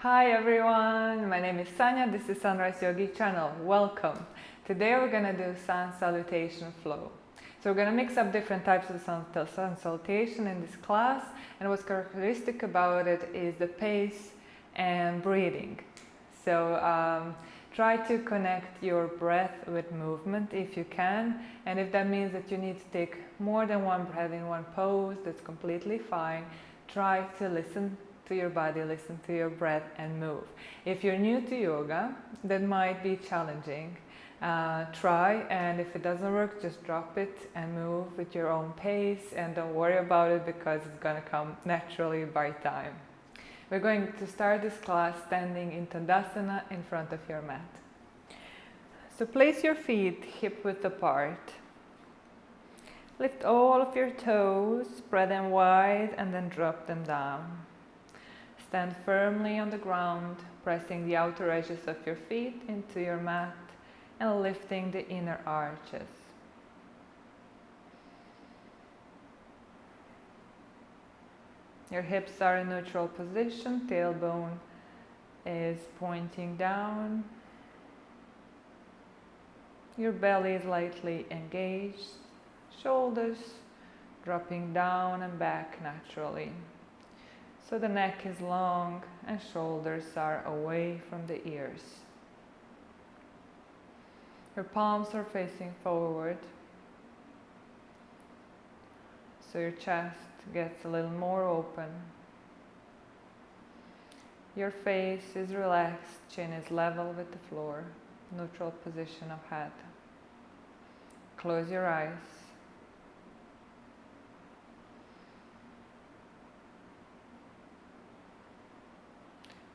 Hi everyone, my name is Sanja, this is Sunrise Yogi channel, welcome. Today we're going to do Sun Salutation Flow. So we're going to mix up different types of Sun Salutation in this class, and what's characteristic about it is the pace and breathing. So try to connect your breath with movement if you can, and if that means that you need to take more than one breath in one pose, that's completely fine. Try to listen to your body, listen to your breath and move. If you're new to yoga, that might be challenging. Try, and if it doesn't work, just drop it and move with your own pace, and don't worry about it because it's going to come naturally by time. We're going to start this class standing in Tadasana in front of your mat. So place your feet hip width apart. Lift all of your toes, spread them wide and then drop them down. Stand firmly on the ground, pressing the outer edges of your feet into your mat and lifting the inner arches. Your hips are in neutral position, tailbone is pointing down. Your belly is lightly engaged, shoulders dropping down and back naturally. So the neck is long and shoulders are away from the ears. Your palms are facing forward, so your chest gets a little more open. Your face is relaxed, chin is level with the floor, neutral position of head. Close your eyes.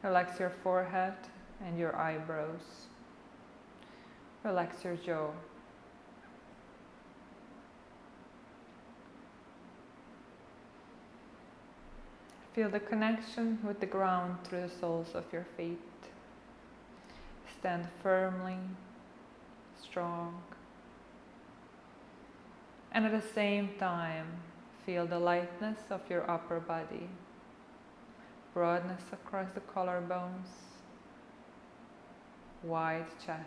Relax your forehead and your eyebrows. Relax your jaw. Feel the connection with the ground through the soles of your feet. Stand firmly, strong. And at the same time, feel the lightness of your upper body. Broadness across the collarbones, wide chest.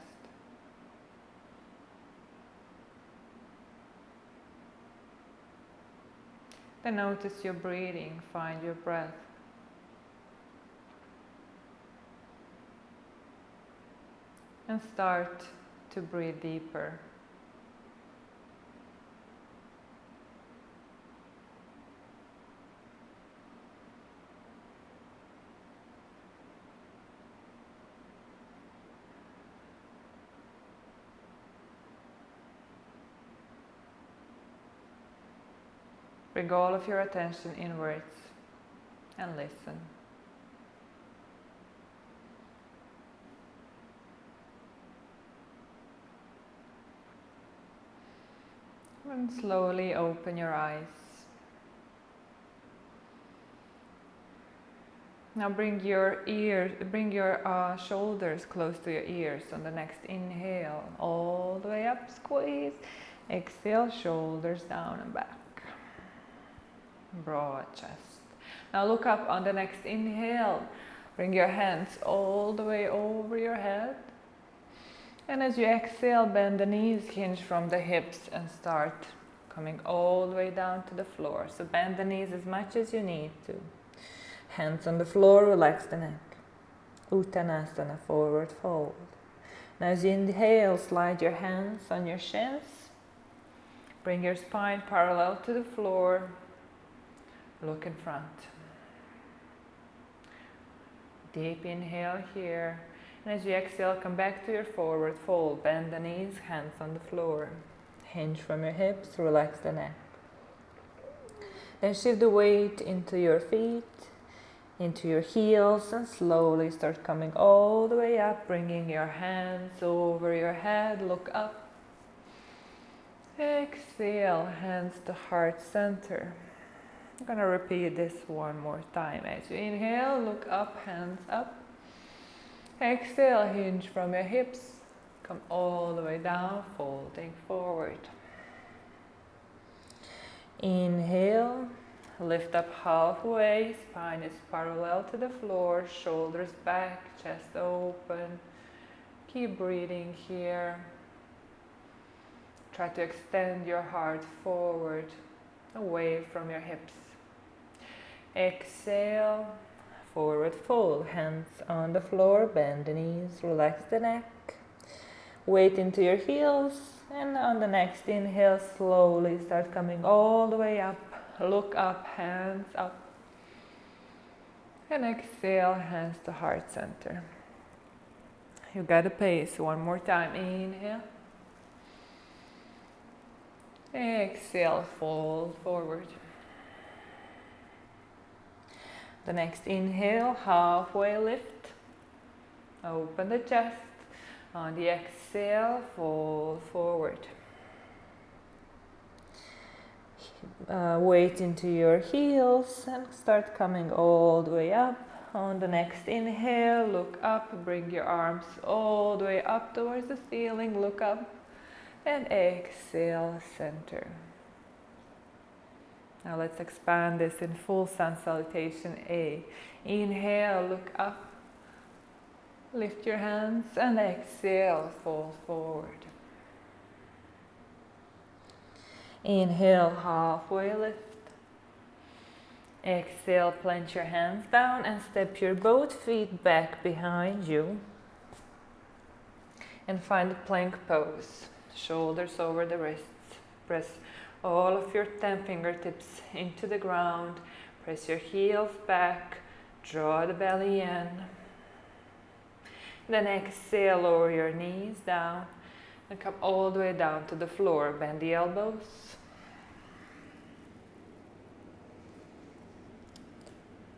Then notice your breathing, find your breath. And start to breathe deeper. Bring all of your attention inwards and listen. And slowly open your eyes. Now bring your shoulders close to your ears on the next inhale. All the way up, squeeze. Exhale, shoulders down and back. Broad chest. Now look up on the next inhale. Bring your hands all the way over your head. And as you exhale, bend the knees, hinge from the hips and start coming all the way down to the floor. So bend the knees as much as you need to. Hands on the floor, relax the neck. Uttanasana, forward fold. Now as you inhale, slide your hands on your shins. Bring your spine parallel to the floor. Look in front. Deep inhale here. And as you exhale, come back to your forward fold. Bend the knees, hands on the floor. Hinge from your hips, relax the neck. Then shift the weight into your feet, into your heels, and slowly start coming all the way up, bringing your hands over your head. Look up. Exhale, hands to heart center. I'm going to repeat this one more time. As you inhale, look up, hands up. Exhale, hinge from your hips. Come all the way down, folding forward. Inhale, lift up halfway, spine is parallel to the floor, shoulders back, chest open. Keep breathing here. Try to extend your heart forward, away from your hips. Exhale, forward fold, hands on the floor, bend the knees, relax the neck. Weight into your heels, and on the next inhale, slowly start coming all the way up. Look up, hands up. And exhale, hands to heart center. You got a pace. One more time. Inhale. Exhale, fold forward. The next inhale, halfway lift. Open the chest. On the exhale, fold forward. Weight into your heels and start coming all the way up. On the next inhale, look up, bring your arms all the way up towards the ceiling, look up, and exhale, center. Now let's expand this in full Sun Salutation A. Inhale, look up, lift your hands, and exhale, fold forward. Inhale, halfway lift. Exhale, plant your hands down and step your both feet back behind you. And find a plank pose. Shoulders over the wrists. Press all of your 10 fingertips into the ground. Press your heels back. Draw the belly in. Then exhale, lower your knees down and come all the way down to the floor. Bend the elbows.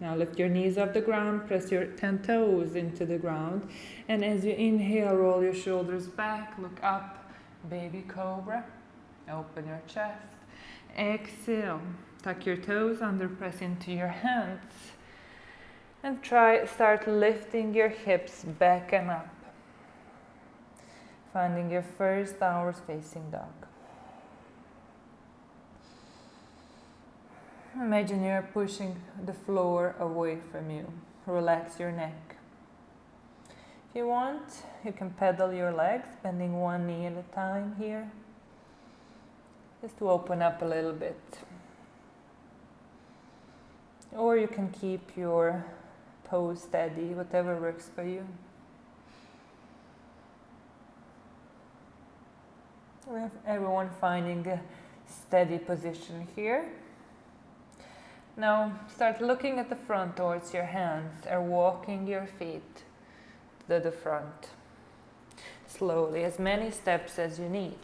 Now lift your knees off the ground, press your 10 toes into the ground. And as you inhale, roll your shoulders back, look up, baby cobra. Open your chest. Exhale, tuck your toes under, press into your hands. And start lifting your hips back and up. Finding your first downward facing dog. Imagine you're pushing the floor away from you. Relax your neck. If you want, you can pedal your legs, bending one knee at a time here. Just to open up a little bit. Or you can keep your pose steady, whatever works for you. We have everyone finding a steady position here. Now start looking at the front towards your hands and walking your feet to the front. Slowly, as many steps as you need.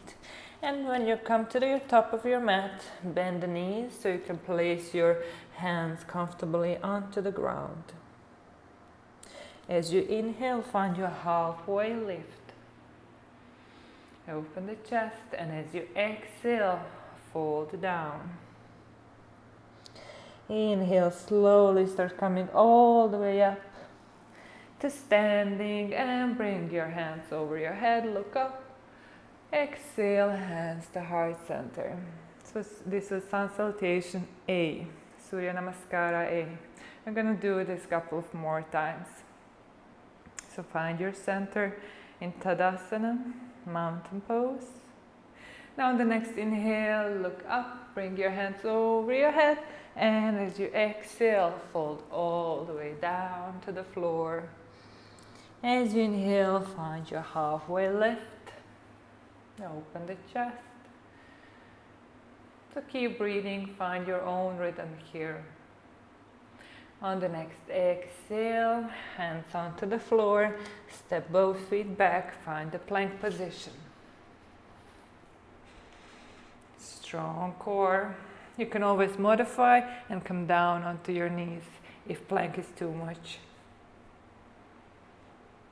And when you come to the top of your mat, bend the knees so you can place your hands comfortably onto the ground. As you inhale, find your halfway lift. Open the chest, and as you exhale, fold down. Inhale, slowly start coming all the way up to standing, and bring your hands over your head, look up. Exhale, hands to heart center. So this is Sun Salutation A, Surya Namaskara A. I'm going to do this a couple of more times. So find your center in Tadasana, mountain pose. Now on the next inhale, look up, bring your hands over your head, and as you exhale, fold all the way down to the floor. As you inhale, find your halfway lift. Open the chest. So keep breathing, find your own rhythm here. On the next exhale, hands onto the floor, step both feet back, find the plank position. Strong core. You can always modify and come down onto your knees if plank is too much.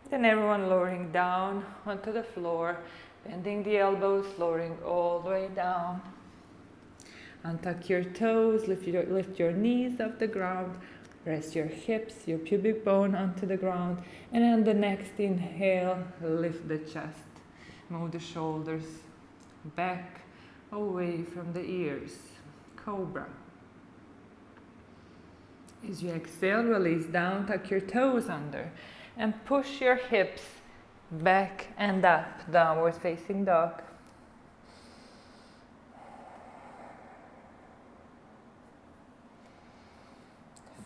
Then everyone lowering down onto the floor, bending the elbows, lowering all the way down. Untuck your toes, lift your knees off the ground, press your hips, your pubic bone onto the ground, and on the next inhale, lift the chest. Move the shoulders back, away from the ears. Cobra. As you exhale, release down, tuck your toes under, and push your hips back and up, downward facing dog.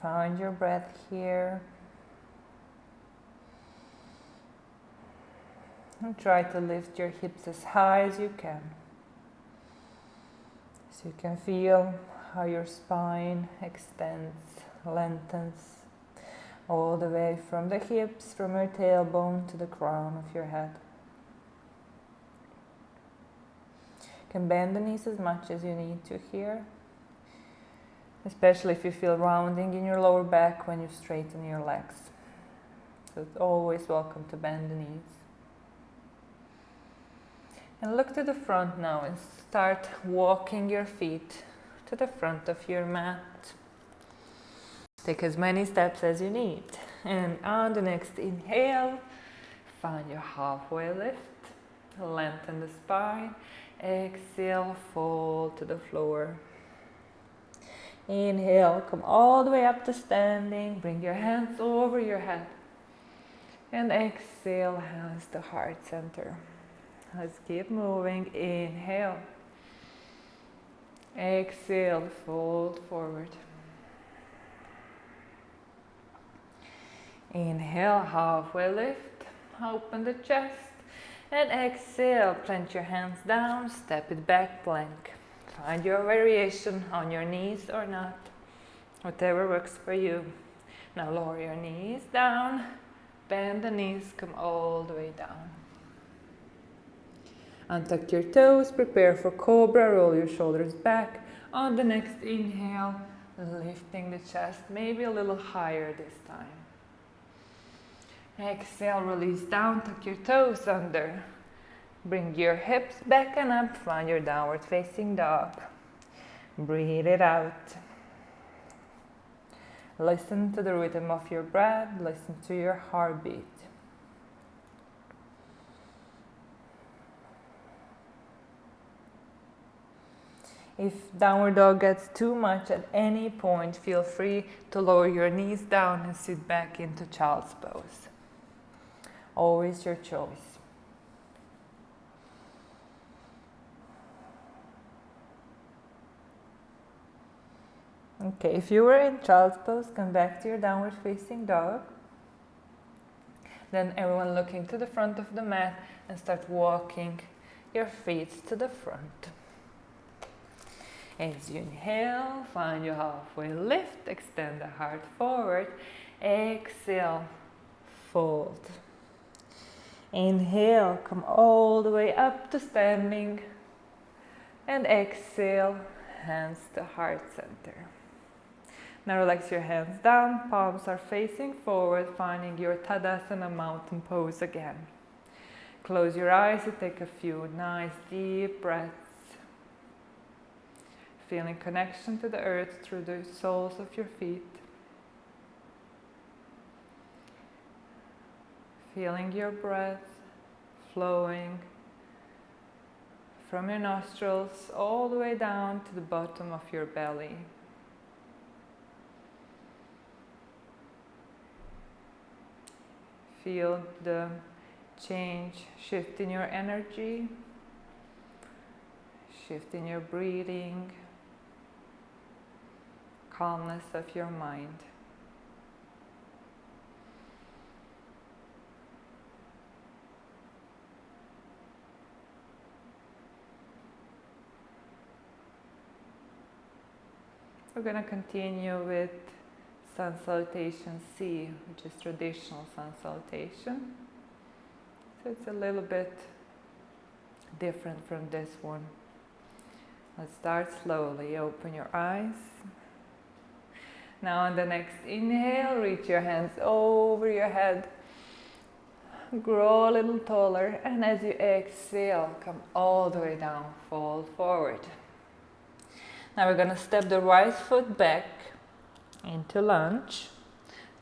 Find your breath here. And try to lift your hips as high as you can. So you can feel how your spine extends, lengthens all the way from the hips, from your tailbone to the crown of your head. You can bend the knees as much as you need to here, especially if you feel rounding in your lower back when you straighten your legs. So it's always welcome to bend the knees. And look to the front now and start walking your feet to the front of your mat. Take as many steps as you need. And on the next inhale, find your halfway lift. Lengthen the spine. Exhale, fall to the floor. Inhale, come all the way up to standing. Bring your hands over your head. And exhale, hands to heart center. Let's keep moving. Inhale. Exhale, fold forward. Inhale, halfway lift. Open the chest. And exhale, plant your hands down, step it back, plank. Find your variation on your knees or not. Whatever works for you. Now lower your knees down. Bend the knees, come all the way down. Untuck your toes, prepare for cobra, roll your shoulders back. On the next inhale, lifting the chest, maybe a little higher this time. Exhale, release down, tuck your toes under. Bring your hips back and up, find your downward facing dog. Breathe it out. Listen to the rhythm of your breath, listen to your heartbeat. If downward dog gets too much at any point, feel free to lower your knees down and sit back into child's pose. Always your choice. Okay, if you were in child's pose, come back to your downward facing dog. Then everyone looking to the front of the mat and start walking your feet to the front. As you inhale, find your halfway lift, extend the heart forward. Exhale, fold. Inhale, come all the way up to standing. And exhale, hands to heart center. Now relax your hands down, palms are facing forward, finding your Tadasana mountain pose again. Close your eyes and take a few nice deep breaths. Feeling connection to the earth through the soles of your feet. Feeling your breath flowing from your nostrils all the way down to the bottom of your belly. Feel the change, shift in your energy, shift in your breathing, calmness of your mind. We're going to continue with Sun Salutation C, which is traditional Sun Salutation. So it's a little bit different from this one. Let's start slowly. Open your eyes. Now on the next inhale, reach your hands over your head. Grow a little taller, and as you exhale, come all the way down, fold forward. Now we're going to step the right foot back into lunge.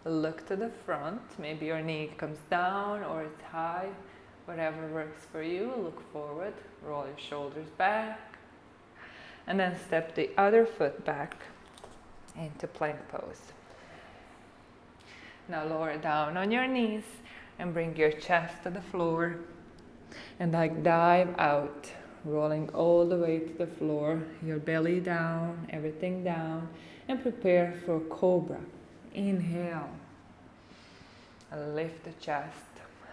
Look to the front. Maybe your knee comes down or it's high. Whatever works for you. Look forward. Roll your shoulders back. And then step the other foot back into plank pose. Now lower down on your knees and bring your chest to the floor. And like dive out, rolling all the way to the floor, your belly down, everything down, and prepare for cobra. Inhale. Lift the chest,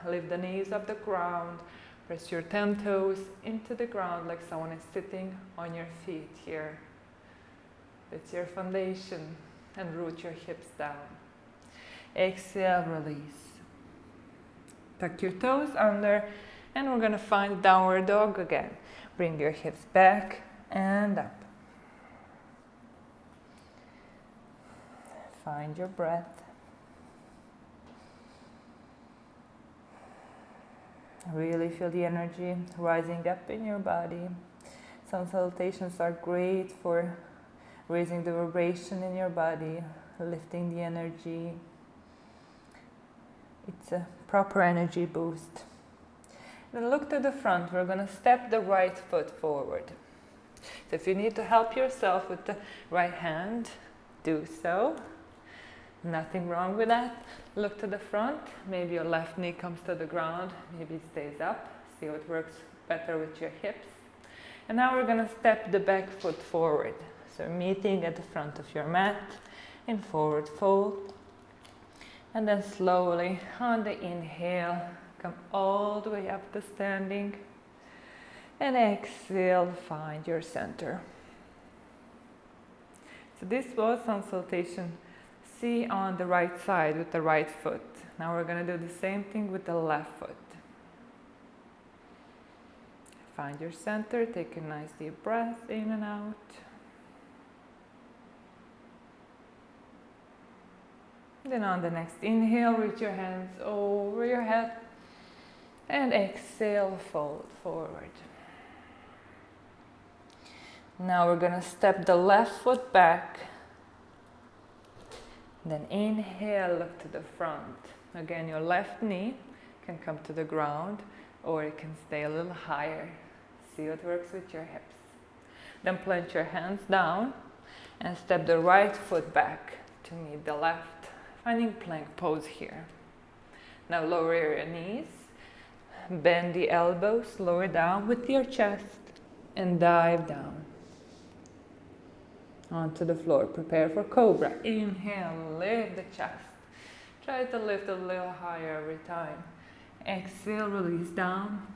lift the knees off the ground, press your 10 toes into the ground like someone is sitting on your feet here. It's your foundation, and root your hips down. Exhale, release. Tuck your toes under, and we're going to find downward dog again. Bring your hips back and up. Find your breath. Really feel the energy rising up in your body. Sun salutations are great for raising the vibration in your body, lifting the energy. It's a proper energy boost. Then look to the front. We're going to step the right foot forward. So if you need to help yourself with the right hand, do so. Nothing wrong with that. Look to the front. Maybe your left knee comes to the ground. Maybe it stays up. See what works better with your hips. And now we're going to step the back foot forward. So meeting at the front of your mat in forward fold. And then slowly on the inhale, come all the way up to standing. And exhale, find your center. So this was Sun Salutation C on the right side with the right foot. Now we're going to do the same thing with the left foot. Find your center, take a nice deep breath in and out. Then on the next inhale, reach your hands over your head and exhale, fold forward. Now we're going to step the left foot back. Then inhale, look to the front. Again, your left knee can come to the ground or it can stay a little higher. See what works with your hips. Then plant your hands down and step the right foot back to meet the left, finding plank pose here. Now lower your knees, bend the elbows, lower down with your chest and dive down onto the floor. Prepare for cobra. Inhale, lift the chest. Try to lift a little higher every time. Exhale, release down.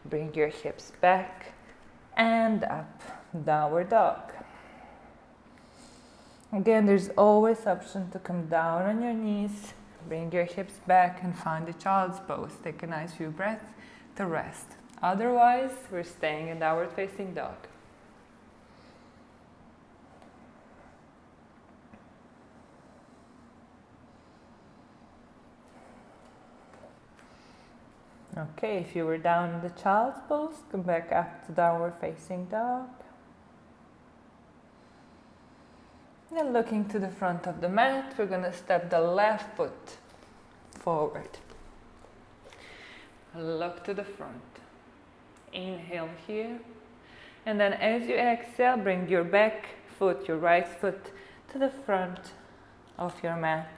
Bring your hips back and up. Downward dog. Again, there's always option to come down on your knees. Bring your hips back and find the child's pose. Take a nice few breaths to rest. Otherwise, we're staying in downward facing dog. Okay, if you were down in the child's pose, come back up to downward facing dog. Then looking to the front of the mat, we're going to step the left foot forward. Look to the front. Inhale here. And then as you exhale, bring your back foot, your right foot, to the front of your mat.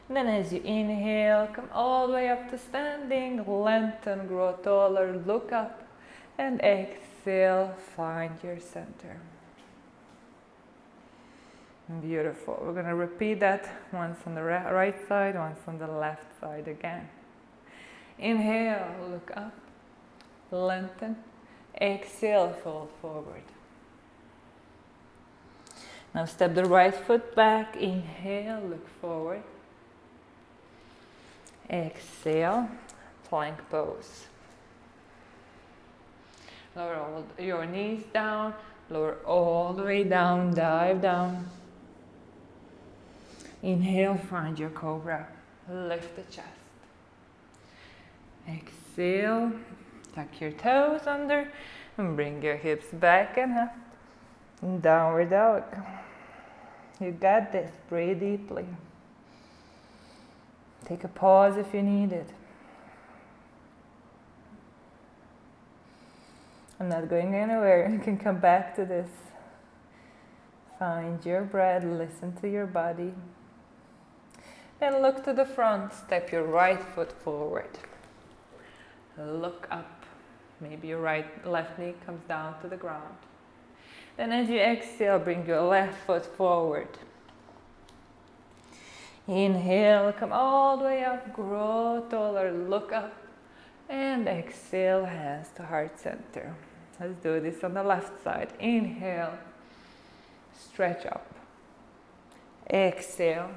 And then as you inhale, come all the way up to standing, lengthen, grow taller, look up, and exhale, find your center. Beautiful. We're going to repeat that once on the right side, once on the left side again. Inhale, look up, lengthen, exhale, fold forward. Now step the right foot back, inhale, look forward. Exhale, plank pose. Lower all your knees down, lower all the way down, dive down. Inhale, find your cobra. Lift the chest. Exhale, tuck your toes under and bring your hips back and up. Downward dog. You got this. Breathe deeply. Take a pause if you need it. I'm not going anywhere. You can come back to this. Find your breath. Listen to your body. Then look to the front, step your right foot forward. Look up, maybe your left knee comes down to the ground. Then as you exhale, bring your left foot forward. Inhale, come all the way up, grow taller, look up. And exhale, hands to heart center. Let's do this on the left side. Inhale, stretch up. Exhale,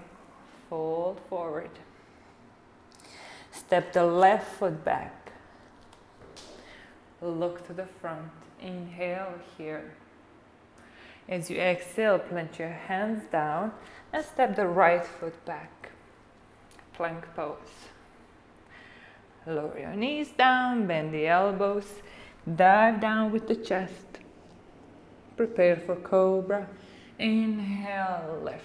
fold forward. Step the left foot back. Look to the front. Inhale here. As you exhale, plant your hands down and step the right foot back. Plank pose. Lower your knees down, bend the elbows, dive down with the chest. Prepare for cobra. Inhale, lift.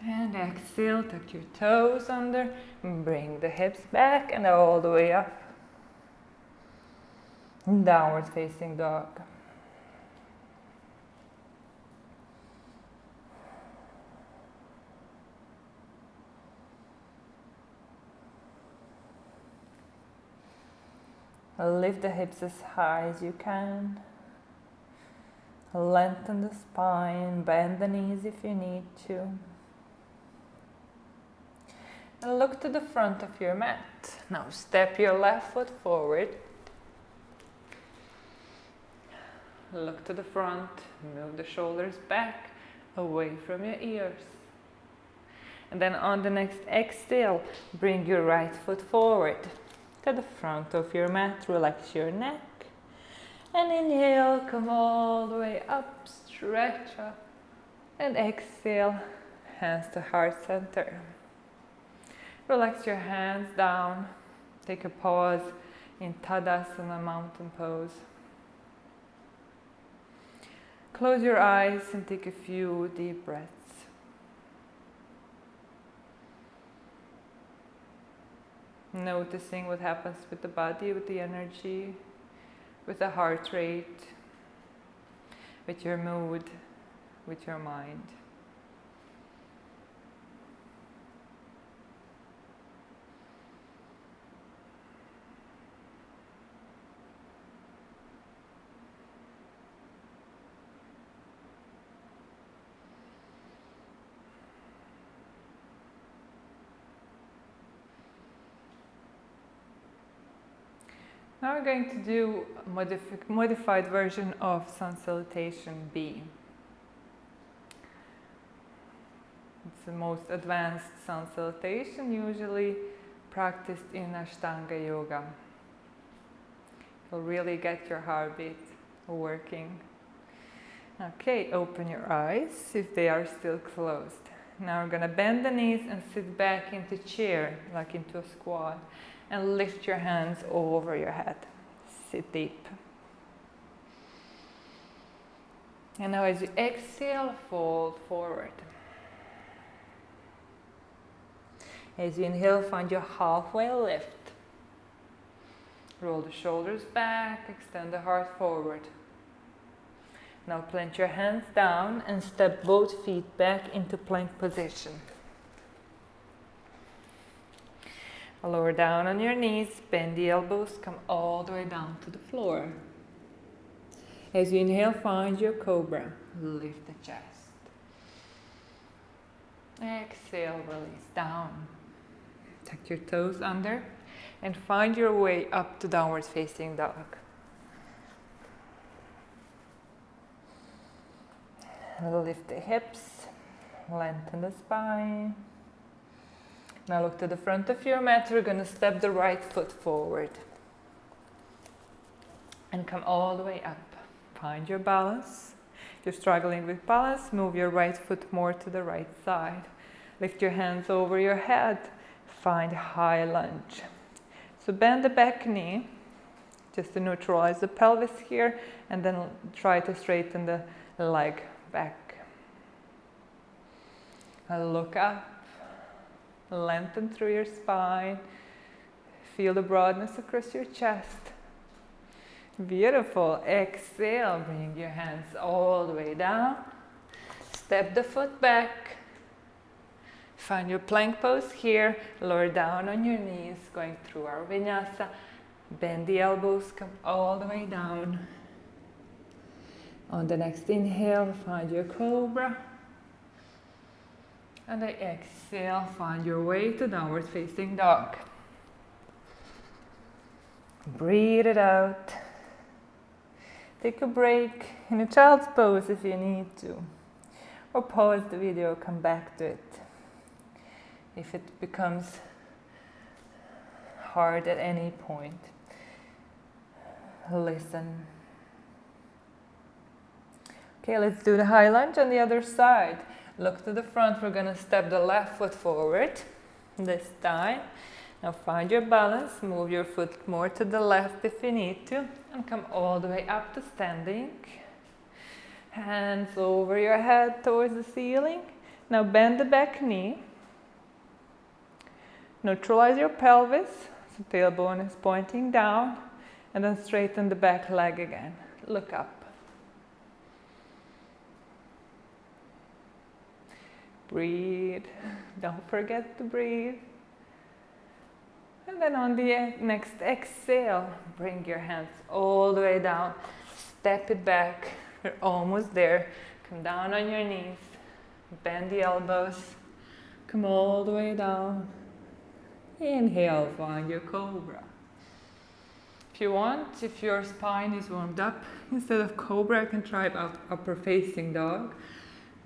And exhale, tuck your toes under, bring the hips back and all the way up. Downward facing dog. Lift the hips as high as you can. Lengthen the spine, bend the knees if you need to. And look to the front of your mat. Now step your left foot forward. Look to the front, move the shoulders back, away from your ears. And then on the next exhale, bring your right foot forward to the front of your mat, relax your neck. And inhale, come all the way up, stretch up. And exhale, hands to heart center. Relax your hands down, take a pause in Tadasana mountain pose. Close your eyes and take a few deep breaths. Noticing what happens with the body, with the energy, with the heart rate, with your mood, with your mind. Now we're going to do a modified version of Sun Salutation B. It's the most advanced Sun Salutation, usually practiced in Ashtanga Yoga. You'll really get your heartbeat working. Okay, open your eyes if they are still closed. Now we're going to bend the knees and sit back into chair, like into a squat. And lift your hands over your head. Sit deep. And now as you exhale, fold forward. As you inhale, find your halfway lift. Roll the shoulders back, extend the heart forward. Now plant your hands down and step both feet back into plank position. Lower down on your knees, bend the elbows, come all the way down to the floor. As you inhale, find your cobra. Lift the chest. Exhale, release down. Tuck your toes under and find your way up to downward facing dog. Lift the hips, lengthen the spine. Now look to the front of your mat. We're going to step the right foot forward and come all the way up. Find your balance. If you're struggling with balance, move your right foot more to the right side. Lift your hands over your head. Find high lunge. So bend the back knee just to neutralize the pelvis here, and then try to straighten the leg back. Look up. Lengthen through your spine. Feel the broadness across your chest. Beautiful. Exhale. Bring your hands all the way down. Step the foot back. Find your plank pose here. Lower down on your knees, going through our vinyasa. Bend the elbows, come all the way down. On the next inhale, find your cobra. And the exhale, find your way to downward facing dog. Breathe it out. Take a break in a child's pose if you need to. Or pause the video, come back to it. If it becomes hard at any point, listen. Okay, let's do the high lunge on the other side. Look to the front. We're going to step the left foot forward this time. Now find your balance. Move your foot more to the left if you need to. And come all the way up to standing. Hands over your head towards the ceiling. Now bend the back knee. Neutralize your pelvis. So tailbone is pointing down. And then straighten the back leg again. Look up. Breathe. Don't forget to breathe. And then on the next exhale, bring your hands all the way down. Step it back. You're almost there. Come down on your knees. Bend the elbows. Come all the way down. Inhale, find your cobra. If you want, if your spine is warmed up, instead of cobra, you can try out upper facing dog,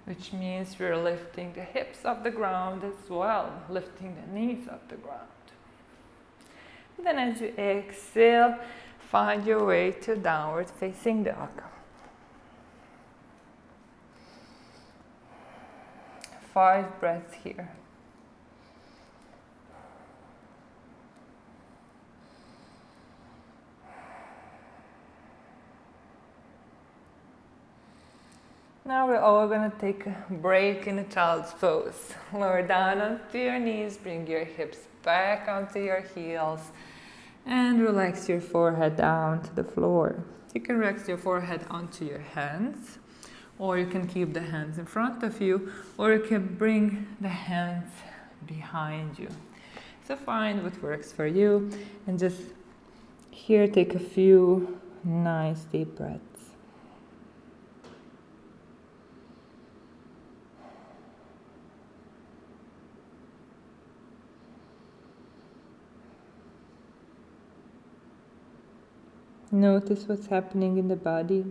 which means we're lifting the hips off the ground as well, lifting the knees off the ground. And then as you exhale, find your way to downward facing dog. 5 breaths here. Now we're all going to take a break in a child's pose. Lower down onto your knees, bring your hips back onto your heels, and relax your forehead down to the floor. You can relax your forehead onto your hands, or you can keep the hands in front of you, or you can bring the hands behind you. So find what works for you, and just here take a few nice deep breaths. Notice what's happening in the body.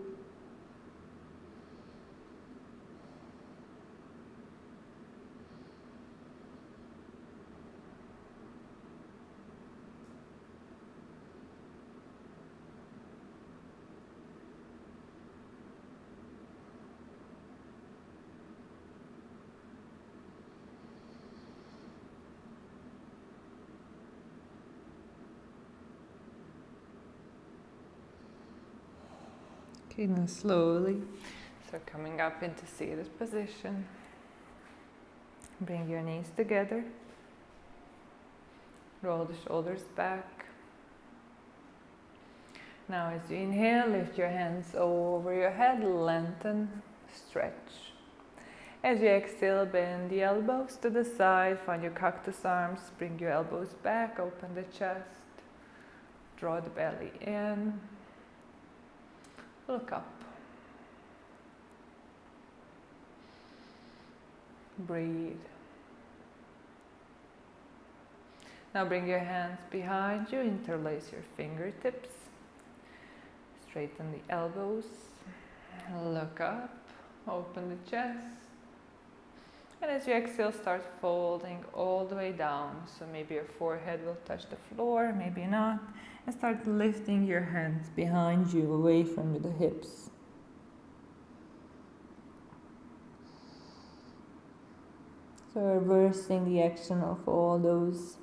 Okay, now slowly start coming up into seated position. Bring your knees together. Roll the shoulders back. Now as you inhale, lift your hands over your head, lengthen, stretch. As you exhale, bend the elbows to the side, find your cactus arms, bring your elbows back, open the chest, draw the belly in. Look up. Breathe. Now bring your hands behind you, interlace your fingertips. Straighten the elbows. Look up. Open the chest. And as you exhale, start folding all the way down. So maybe your forehead will touch the floor, maybe not. And start lifting your hands behind you, away from the hips. So reversing the action of all those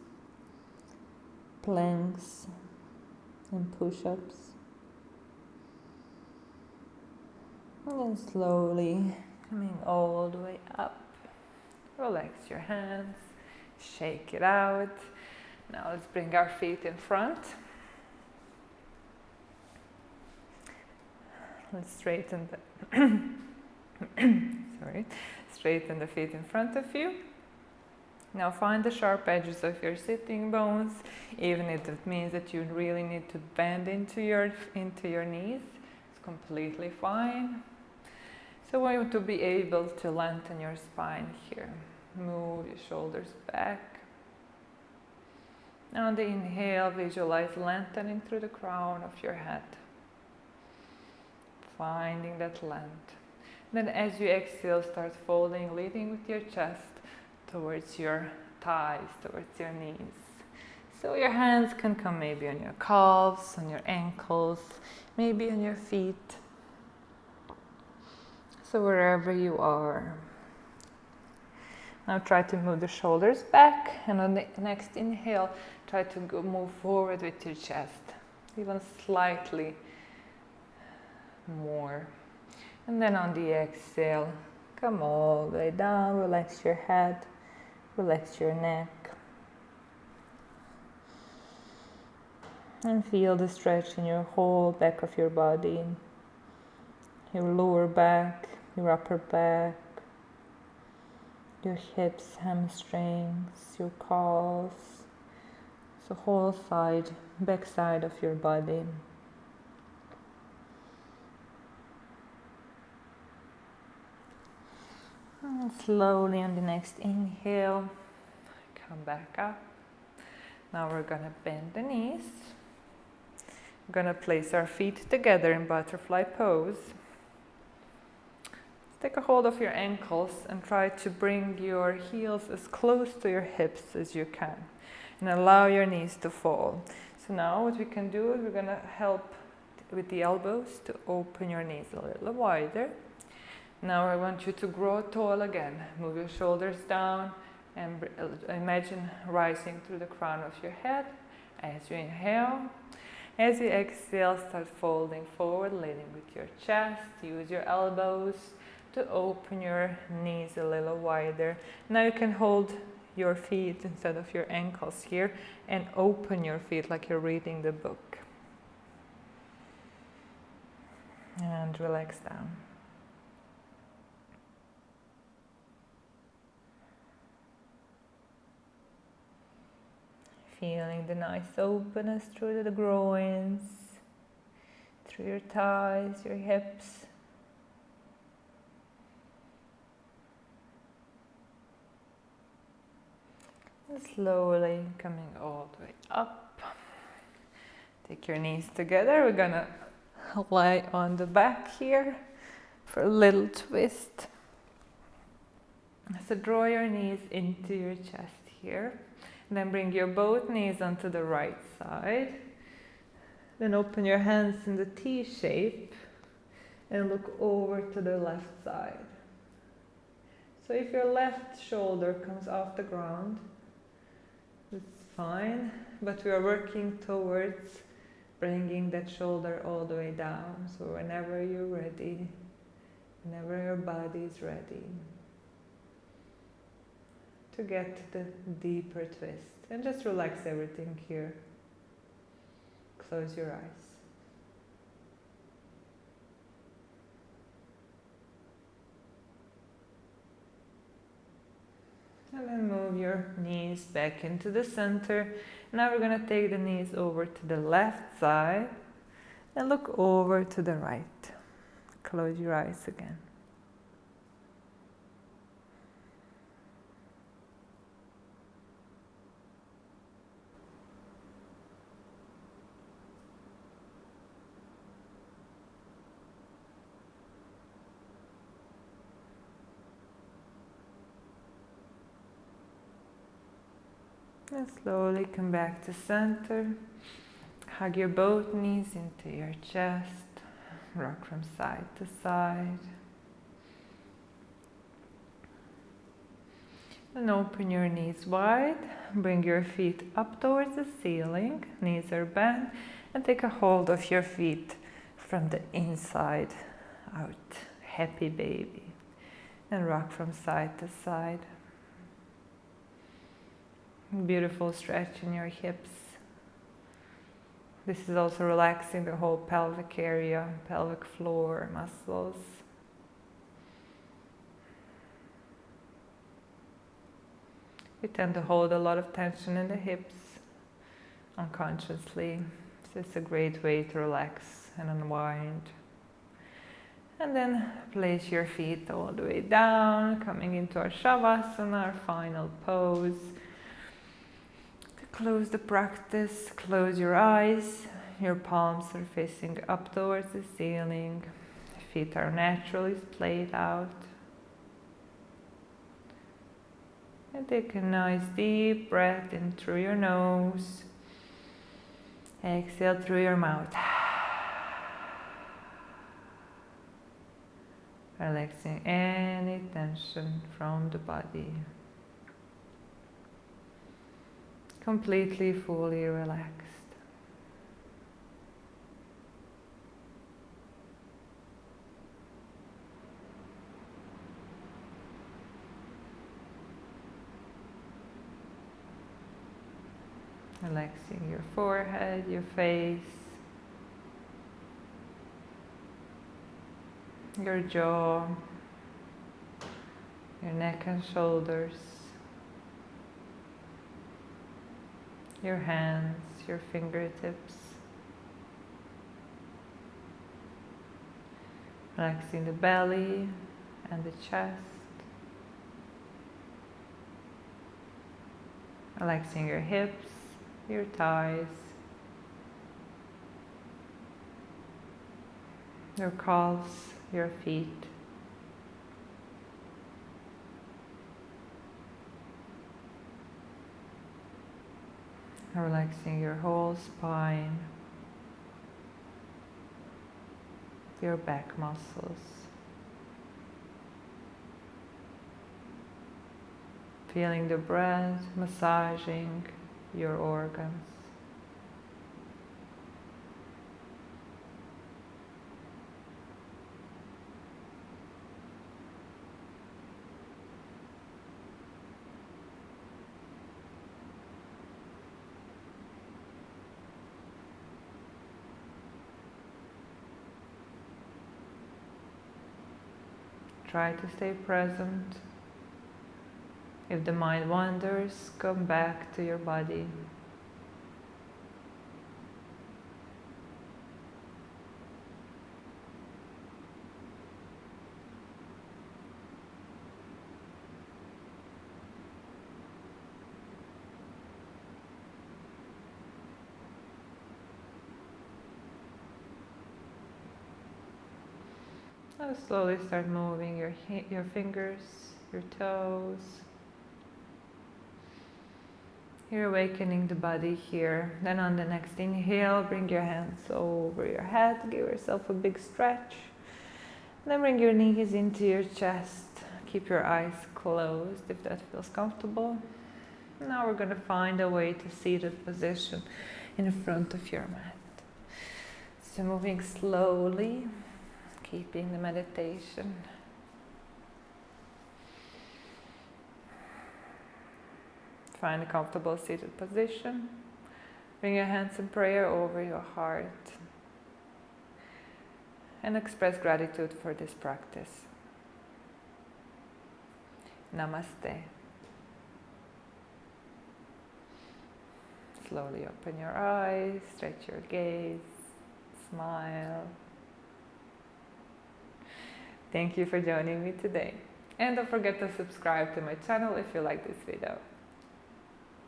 planks and push-ups. And then slowly coming all the way up. Relax your hands, shake it out. Now let's bring our feet in front. Let's straighten the Straighten the feet in front of you. Now find the sharp edges of your sitting bones, even if it means that you really need to bend into your knees. It's completely fine. So we want to be able to lengthen your spine here. Move your shoulders back. On the inhale, visualize lengthening through the crown of your head. Finding that length. Then as you exhale, start folding, leading with your chest towards your thighs, towards your knees. So your hands can come maybe on your calves, on your ankles, maybe on your feet. So wherever you are. Now try to move the shoulders back, and on the next inhale, try to move forward with your chest, even slightly more. And then on the exhale, come all the way down, relax your head, relax your neck. And feel the stretch in your whole back of your body, your lower back, your upper back, your hips, hamstrings, your calves, the whole side, back side of your body. And slowly on the next inhale, come back up. Now we're gonna bend the knees. We're gonna place our feet together in butterfly pose. Take a hold of your ankles and try to bring your heels as close to your hips as you can. And allow your knees to fall. So now what we can do is we're gonna help with the elbows to open your knees a little wider. Now I want you to grow tall again. Move your shoulders down and imagine rising through the crown of your head as you inhale. As you exhale, start folding forward, leading with your chest. Use your elbows to open your knees a little wider. Now you can hold your feet instead of your ankles here and open your feet like you're reading the book. And relax down. Feeling the nice openness through the groins, through your thighs, your hips. And slowly coming all the way up. Take your knees together. We're gonna lie on the back here for a little twist. So draw your knees into your chest here. Then bring your both knees onto the right side. Then open your hands in the T shape and look over to the left side. So if your left shoulder comes off the ground, that's fine, but we are working towards bringing that shoulder all the way down. So whenever you're ready, whenever your body is ready, to get the deeper twist. And just relax everything here. Close your eyes. And then move your knees back into the center. Now we're going to take the knees over to the left side and look over to the right. Close your eyes again. And slowly come back to center. Hug your both knees into your chest. Rock from side to side. And open your knees wide. Bring your feet up towards the ceiling. Knees are bent. And take a hold of your feet from the inside out. Happy baby. And rock from side to side. Beautiful stretch in your hips. This is also relaxing the whole pelvic area, pelvic floor muscles. We tend to hold a lot of tension in the hips unconsciously. So it's a great way to relax and unwind. And then place your feet all the way down, coming into our Shavasana, our final pose. To close the practice, close your eyes. Your palms are facing up towards the ceiling. Feet are naturally splayed out. And take a nice deep breath in through your nose. Exhale through your mouth. Relaxing any tension from the body. Completely, fully relaxed. Relaxing your forehead, your face, your jaw, your neck and shoulders, your hands, your fingertips. Relaxing the belly and the chest. Relaxing your hips, your thighs, your calves, your feet. Relaxing your whole spine, your back muscles. Feeling the breath massaging your organs. Try to stay present. If the mind wanders, come back to your body. Now slowly start moving your fingers, your toes. You're awakening the body here. Then on the next inhale, bring your hands over your head. Give yourself a big stretch. Then bring your knees into your chest. Keep your eyes closed if that feels comfortable. Now we're going to find a way to seated position in front of your mat. So moving slowly, keeping the meditation. Find a comfortable seated position. Bring your hands in prayer over your heart. And express gratitude for this practice. Namaste. Slowly open your eyes, stretch your gaze, smile. Thank you for joining me today. And don't forget to subscribe to my channel if you like this video.